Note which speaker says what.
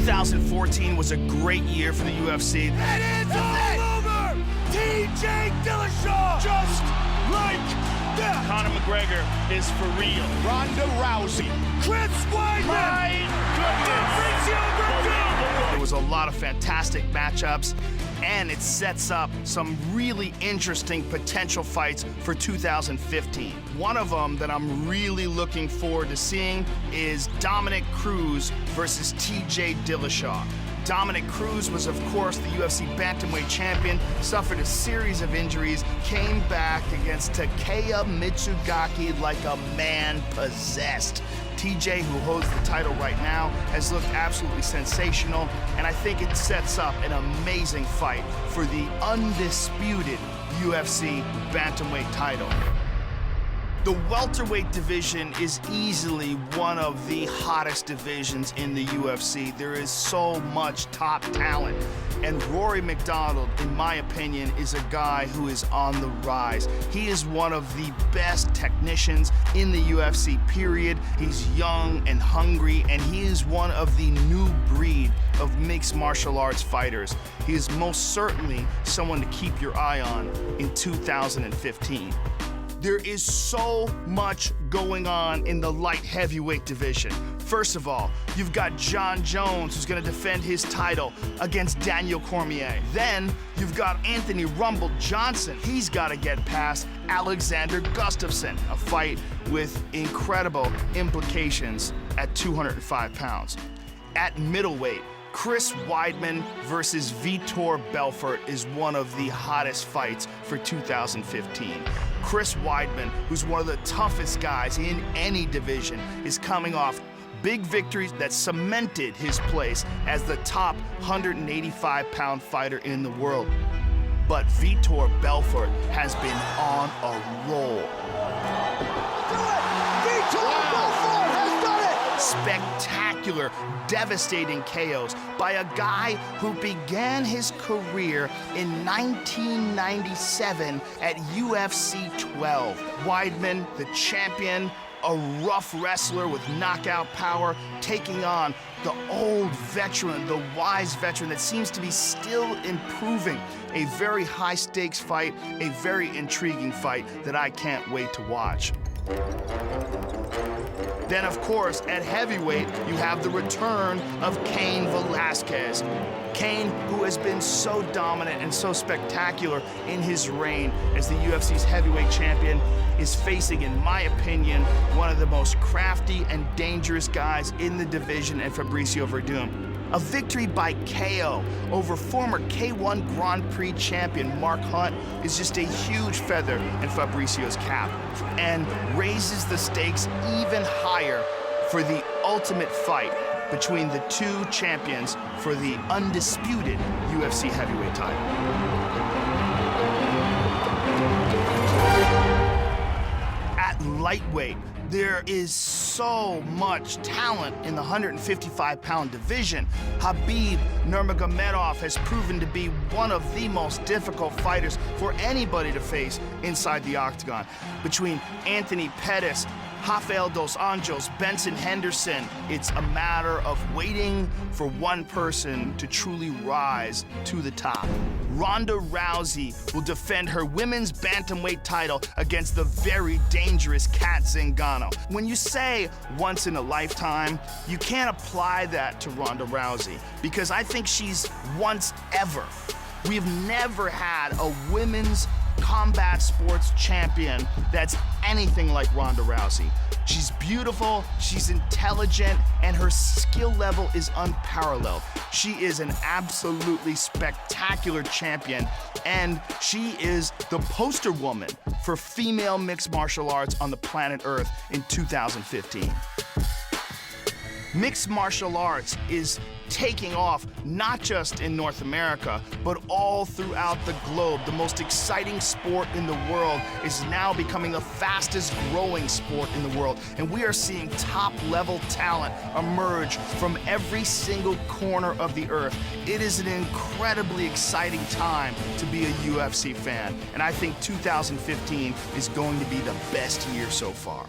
Speaker 1: 2014 was a great year for the UFC.
Speaker 2: And it's all over! TJ Dillashaw! Just like that!
Speaker 3: Conor McGregor is for real.
Speaker 2: Ronda Rousey. Chris Weidman!
Speaker 3: My goodness!
Speaker 1: There was a lot of fantastic matchups, and it sets up some really interesting potential fights for 2015. One of them that I'm really looking forward to seeing is Dominic Cruz versus TJ Dillashaw. Dominic Cruz was, of course, the UFC bantamweight champion, suffered a series of injuries, came back against Takeya Mitsugaki like a man possessed. TJ, who holds the title right now, has looked absolutely sensational, and I think it sets up an amazing fight for the undisputed UFC bantamweight title. The welterweight division is easily one of the hottest divisions in the UFC. There is so much top talent. And Rory MacDonald, in my opinion, is a guy who is on the rise. He is one of the best technicians in the UFC, period. He's young and hungry, and he is one of the new breed of mixed martial arts fighters. He is most certainly someone to keep your eye on in 2015. There is so much going on in the light heavyweight division. First of all, you've got John Jones, who's gonna defend his title against Daniel Cormier. Then, you've got Anthony Rumble Johnson. He's gotta get past Alexander Gustafsson, a fight with incredible implications at 205 pounds. At middleweight, Chris Weidman versus Vitor Belfort is one of the hottest fights for 2015. Chris Weidman, who's one of the toughest guys in any division, is coming off big victories that cemented his place as the top 185-pound fighter in the world. But Vitor Belfort has been on a roll.
Speaker 2: Vitor Belfort has done it!
Speaker 1: Spectacular, devastating KOs by a guy who began his career in 1997 at UFC 12. Weidman, the champion, a rough wrestler with knockout power, taking on the old veteran, the wise veteran that seems to be still improving. A very high-stakes fight, a very intriguing fight that I can't wait to watch. Then, of course, at heavyweight, you have the return of Cain Velasquez. Cain, who has been so dominant and so spectacular in his reign as the UFC's heavyweight champion, is facing, in my opinion, one of the most crafty and dangerous guys in the division in Fabricio Werdum. A victory by KO over former K1 Grand Prix champion Mark Hunt is just a huge feather in Fabricio's cap and raises the stakes even higher for the ultimate fight between the two champions for the undisputed UFC heavyweight title. At lightweight, there is so much talent in the 155-pound division. Khabib Nurmagomedov has proven to be one of the most difficult fighters for anybody to face inside the octagon. Between Anthony Pettis, Rafael dos Anjos, Benson Henderson, it's a matter of waiting for one person to truly rise to the top. Ronda Rousey will defend her women's bantamweight title against the very dangerous Kat Zingano. When you say once in a lifetime, you can't apply that to Ronda Rousey because I think she's once ever. We've never had a women's combat sports champion that's anything like Ronda Rousey. She's beautiful, she's intelligent, and her skill level is unparalleled. She is an absolutely spectacular champion, and she is the poster woman for female mixed martial arts on the planet Earth in 2015. Mixed martial arts is taking off not just in North America, but all throughout the globe. The most exciting sport in the world is now becoming the fastest growing sport in the world. And we are seeing top-level talent emerge from every single corner of the earth. It is an incredibly exciting time to be a UFC fan. And I think 2015 is going to be the best year so far.